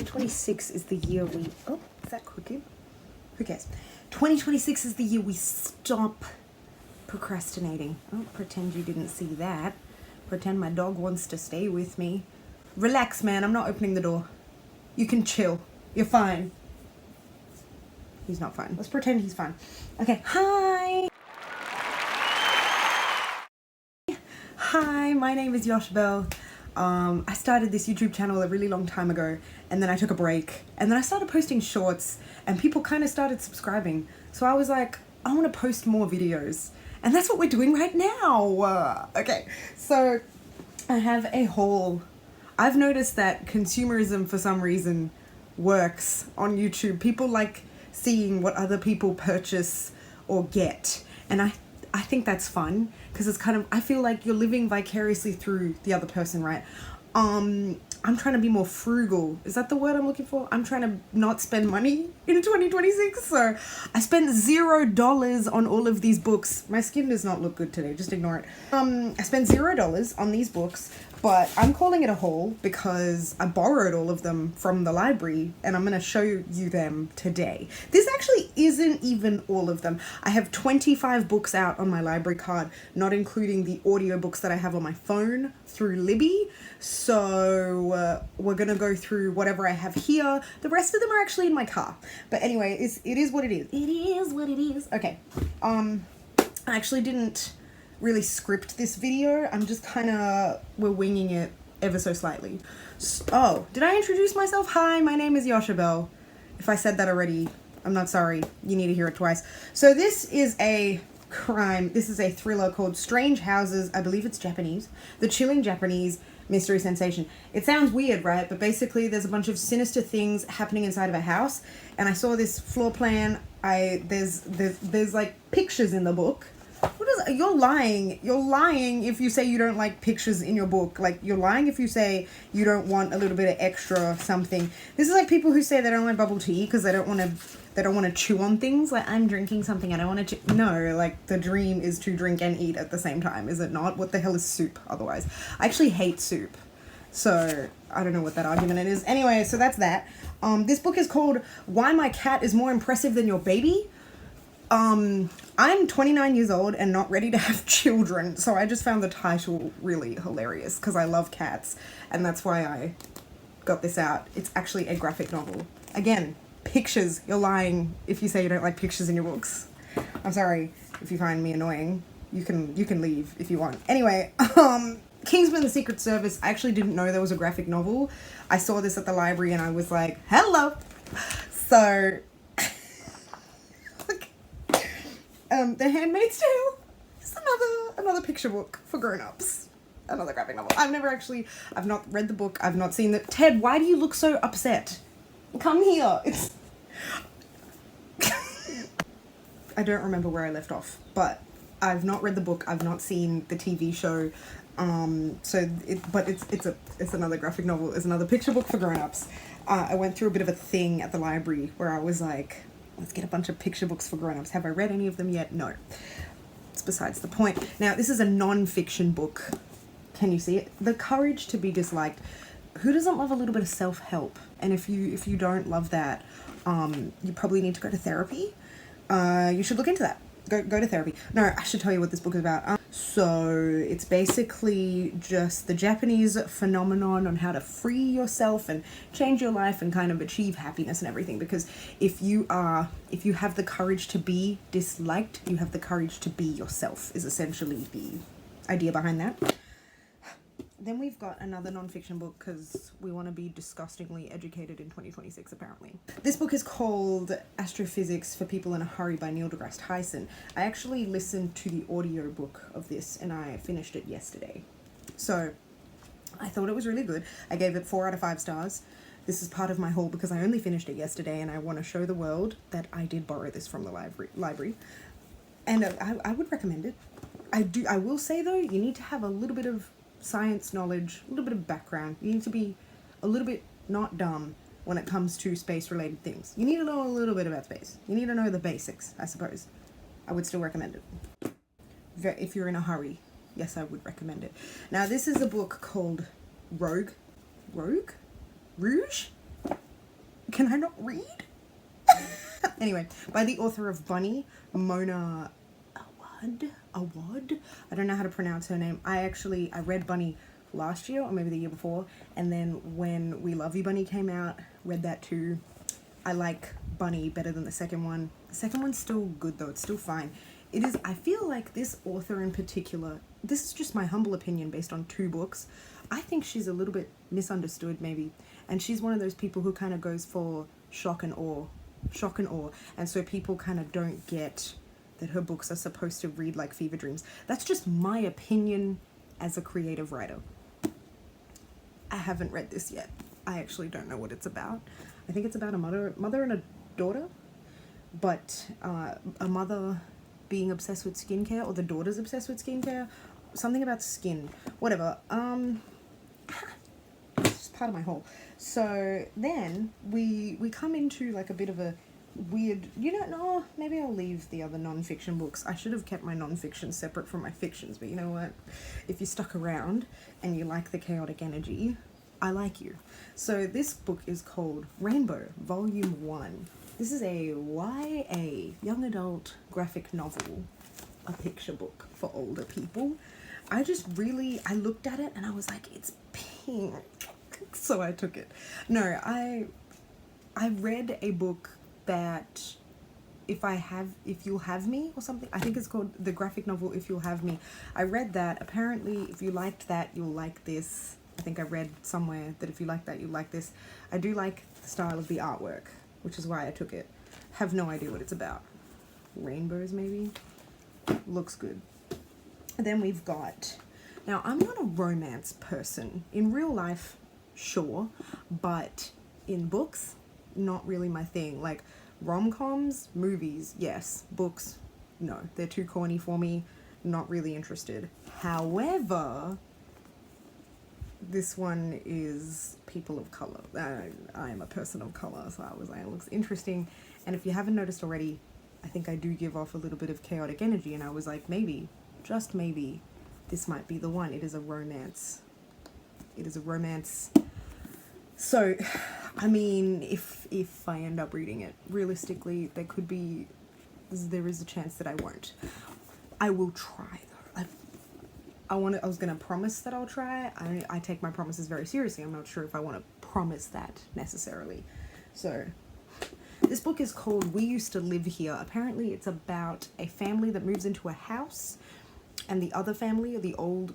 2026 is the year we... Oh, is that crooked? Who cares? 2026 is the year we stop procrastinating. Oh, pretend you didn't see that. Pretend my dog wants to stay with me. Relax, man. I'm not opening the door. You can chill. You're fine. He's not fine. Let's pretend he's fine. Okay. Hi. Hi, my name is Yochabel. I started this YouTube channel a really long time ago, and then I took a break, and then I started posting shorts, and people kind of started subscribing. So I was like, I want to post more videos, and that's what we're doing right now. Okay, so I have a haul. I've noticed that consumerism for some reason works on YouTube. People like seeing what other people purchase or get, and I think that's fun because it's kind of, I feel like you're living vicariously through the other person, right? I'm trying to be more frugal. Is that the word I'm looking for? I'm trying to not spend money in 2026. So I spent $0 on all of these books. My skin does not look good today. Just ignore it. I spent $0 on these books, but I'm calling it a haul because I borrowed all of them from the library and I'm going to show you them today. This actually isn't even all of them. I have 25 books out on my library card, not including the audiobooks that I have on my phone through Libby. So we're going to go through whatever I have here. The rest of them are actually in my car. But anyway, it is what it is. It is what it is. Okay. I actually didn't really script this video. I'm just kind of, we're winging it ever so slightly. Oh, did I introduce myself? Hi, my name is Yochabel. If I said that already, I'm not sorry. You need to hear it twice. So this is a crime. This is a thriller called Strange Houses. I believe it's Japanese. The Chilling Japanese Mystery Sensation. It sounds weird, right? But basically there's a bunch of sinister things happening inside of a house, and I saw this floor plan. There's like pictures in the book. What is, you're lying. You're lying if you say you don't like pictures in your book. Like, you're lying if you say you don't want a little bit of extra something. This is like people who say they don't like bubble tea because they don't want to chew on things. Like, I'm drinking something, I don't want to no, like, the dream is to drink and eat at the same time, is it not? What the hell is soup otherwise? I actually hate soup, so I don't know what that argument it is. Anyway, so that's that. This book is called Why My Cat is More Impressive Than Your Baby. I'm 29 years old and not ready to have children, so I just found the title really hilarious because I love cats, and that's why I got this out. It's actually a graphic novel. Again, pictures. You're lying if you say you don't like pictures in your books. I'm sorry if you find me annoying. You can leave if you want. Anyway, Kingsman: The Secret Service. I actually didn't know there was a graphic novel. I saw this at the library and I was like, hello. So The Handmaid's Tale is another picture book for grown-ups. Another graphic novel. I've not read the book. I've not seen the... Ted, why do you look so upset? Come here. It's... I don't remember where I left off, but I've not read the book. I've not seen the TV show. It's another graphic novel. It's another picture book for grown-ups. I went through a bit of a thing at the library where I was like, let's get a bunch of picture books for grown-ups. Have I read any of them yet? No. It's besides the point. Now, this is a non-fiction book. Can you see it? The Courage to Be Disliked. Who doesn't love a little bit of self-help? And if you don't love that, you probably need to go to therapy. You should look into that. Go to therapy. No, I should tell you what this book is about. So it's basically just the Japanese phenomenon on how to free yourself and change your life and kind of achieve happiness and everything. Because if you have the courage to be disliked, you have the courage to be yourself, is essentially the idea behind that. Then we've got another non-fiction book because we want to be disgustingly educated in 2026, apparently. This book is called Astrophysics for People in a Hurry by Neil deGrasse Tyson. I actually listened to the audiobook of this and I finished it yesterday. So I thought it was really good. I gave it 4 out of 5 stars. This is part of my haul because I only finished it yesterday and I want to show the world that I did borrow this from the library. And I would recommend it. I will say though, you need to have a little bit of science knowledge, a little bit of background. You need to be a little bit not dumb when it comes to space related things. You need to know a little bit about space. You need to know the basics, I suppose. I would still recommend it. If you're in a hurry, yes, I would recommend it. Now, this is a book called Rouge? Can I not read? Anyway, by the author of Bunny, Mona Awad. I don't know how to pronounce her name. I read Bunny last year or maybe the year before, and then when We Love You Bunny came out, read that too. I like Bunny better than the second one. The second one's still good though, it's still fine. It is, I feel like this author in particular, this is just my humble opinion based on 2 books. I think she's a little bit misunderstood maybe, and she's one of those people who kind of goes for shock and awe, and so people kind of don't get that her books are supposed to read like fever dreams. That's just my opinion as a creative writer. I haven't read this yet. I actually don't know what it's about. I think it's about a mother and a daughter, but a mother being obsessed with skincare, or the daughter's obsessed with skincare, something about skin, whatever. It's just part of my whole. So then we come into like a bit of a weird, no, maybe I'll leave the other non-fiction books. I should have kept my non-fiction separate from my fictions, but you know what? If you stuck around and you like the chaotic energy, I like you. So this book is called Rainbow, Volume 1. This is a YA, young adult graphic novel, a picture book for older people. I looked at it and I was like, it's pink. So I took it. No, I read a book that If You'll Have Me or something. I think it's called the graphic novel If You'll Have Me. I read that. Apparently, if you liked that, you'll like this. I think I read somewhere that if you like that, you'll like this. I do like the style of the artwork, which is why I took it. Have no idea what it's about. Rainbows, maybe? Looks good. Then we've got... Now, I'm not a romance person. In real life, sure. But in books, not really my thing. Like, rom-coms, movies, yes. Books, no. They're too corny for me. Not really interested. However, this one is people of color. I am a person of color, so I was like, it looks interesting. And if you haven't noticed already, I think I do give off a little bit of chaotic energy, and I was like, maybe, just maybe, this might be the one. It is a romance. It is a romance. So, I mean, if I end up reading it, realistically, there is a chance that I won't. I will try though. I was gonna promise that I'll try. I take my promises very seriously. I'm not sure if I want to promise that necessarily. So, this book is called We Used to Live Here. Apparently, it's about a family that moves into a house, and the other family, or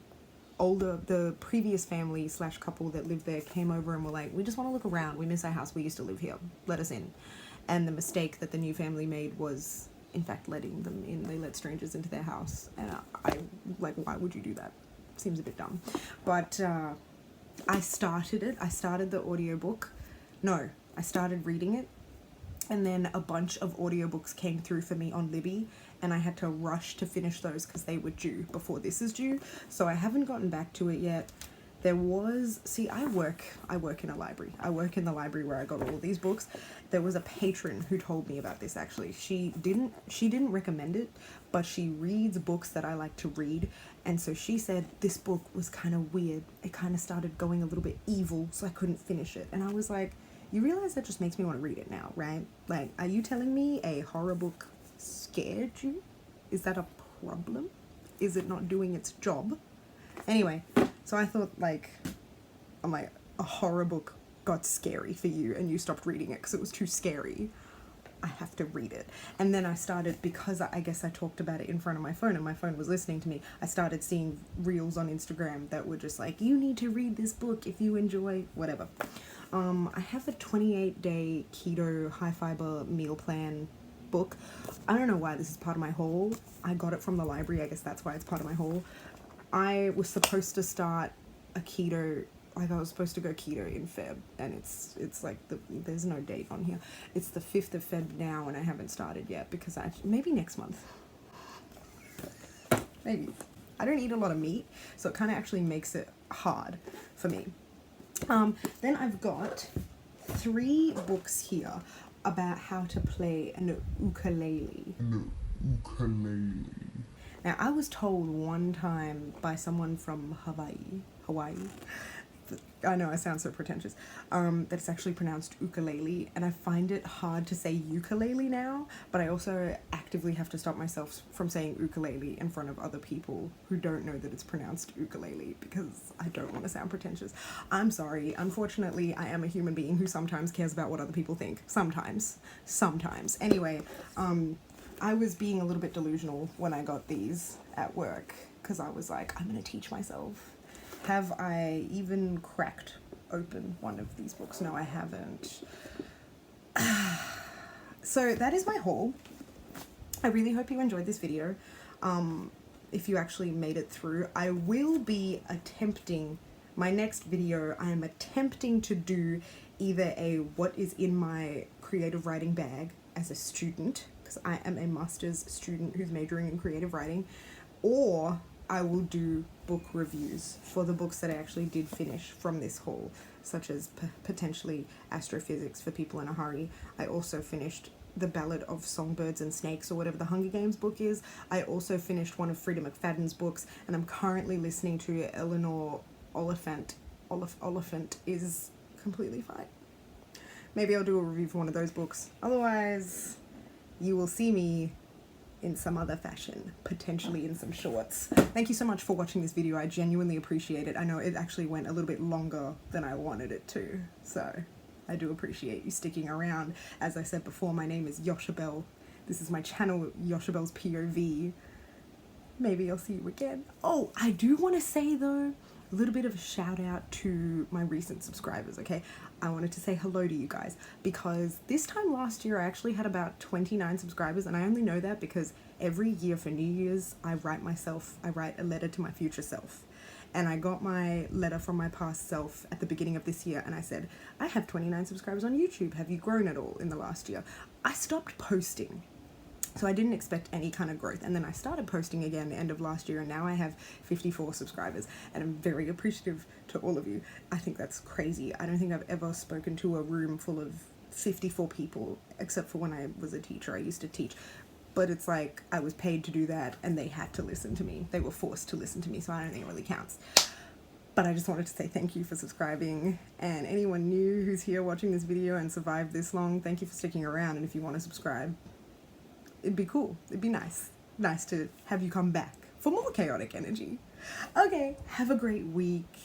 the previous family / couple that lived there came over and were like, we just want to look around. We miss our house. We used to live here. Let us in. And the mistake that the new family made was, in fact, letting them in. They let strangers into their house. And I like, why would you do that? Seems a bit dumb. But I started it. I started the audiobook. No, I started reading it. And then a bunch of audiobooks came through for me on Libby, and I had to rush to finish those because they were due before this is due. So I haven't gotten back to it yet. There was, I work in a library. I work in the library where I got all of these books. There was a patron who told me about this actually. She didn't recommend it, but she reads books that I like to read. And so she said this book was kind of weird. It kind of started going a little bit evil, so I couldn't finish it. And I was like, you realize that just makes me want to read it now, right? Like, are you telling me a horror book scared you? Is that a problem? Is it not doing its job? Anyway, so I thought, a horror book got scary for you and you stopped reading it because it was too scary. I have to read it. And then I started, because I guess I talked about it in front of my phone and my phone was listening to me, I started seeing reels on Instagram that were just like, you need to read this book if you enjoy whatever. I have a 28-day keto high-fiber meal plan book. I don't know why this is part of my haul. I got it from the library. I guess that's why it's part of my haul. I was supposed to start a keto, I was supposed to go keto in Feb, and it's like, there's no date on here. It's the 5th of Feb now, and I haven't started yet because maybe next month. Maybe. I don't eat a lot of meat, so it kind of actually makes it hard for me. Then I've got 3 books here about how to play an ukulele. Now, I was told one time by someone from Hawaii, I know I sound so pretentious, that it's actually pronounced ukulele, and I find it hard to say ukulele now, but I also actively have to stop myself from saying ukulele in front of other people who don't know that it's pronounced ukulele, because I don't want to sound pretentious. I'm sorry, unfortunately, I am a human being who sometimes cares about what other people think. Sometimes. Anyway, I was being a little bit delusional when I got these at work, because I was like, I'm going to teach myself. Have I even cracked open one of these books? No, I haven't. So that is my haul. I really hope you enjoyed this video. If you actually made it through, I will be attempting, my next video, I am attempting to do either a what is in my creative writing bag as a student, because I am a master's student who's majoring in creative writing, or I will do book reviews for the books that I actually did finish from this haul, such as potentially Astrophysics for People in a Hurry. I also finished The Ballad of Songbirds and Snakes, or whatever the Hunger Games book is. I also finished one of Frida McFadden's books, and I'm currently listening to Eleanor Oliphant. Oliphant is completely fine. Maybe I'll do a review for one of those books. Otherwise, you will see me in some other fashion, potentially in some shorts. Thank you so much for watching this video. I genuinely appreciate it. I know it actually went a little bit longer than I wanted it to, so I do appreciate you sticking around. As I said before, my name is Yochabel. This is my channel, Yochabel's POV. Maybe I'll see you again. Oh, I do want to say though, a little bit of a shout out to my recent subscribers, okay? I wanted to say hello to you guys, because this time last year I actually had about 29 subscribers, and I only know that because every year for New Year's I write a letter to my future self. And I got my letter from my past self at the beginning of this year, and I said, I have 29 subscribers on YouTube. Have you grown at all in the last year? I stopped posting, so I didn't expect any kind of growth. And then I started posting again the end of last year, and now I have 54 subscribers, and I'm very appreciative to all of you. I think that's crazy. I don't think I've ever spoken to a room full of 54 people, except for when I was a teacher. I used to teach. But it's like, I was paid to do that, and they had to listen to me. They were forced to listen to me, so I don't think it really counts. But I just wanted to say thank you for subscribing, and anyone new who's here watching this video and survived this long, thank you for sticking around. And if you want to subscribe, it'd be cool. It'd be nice to have you come back for more chaotic energy. Okay, have a great week.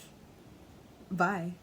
Bye.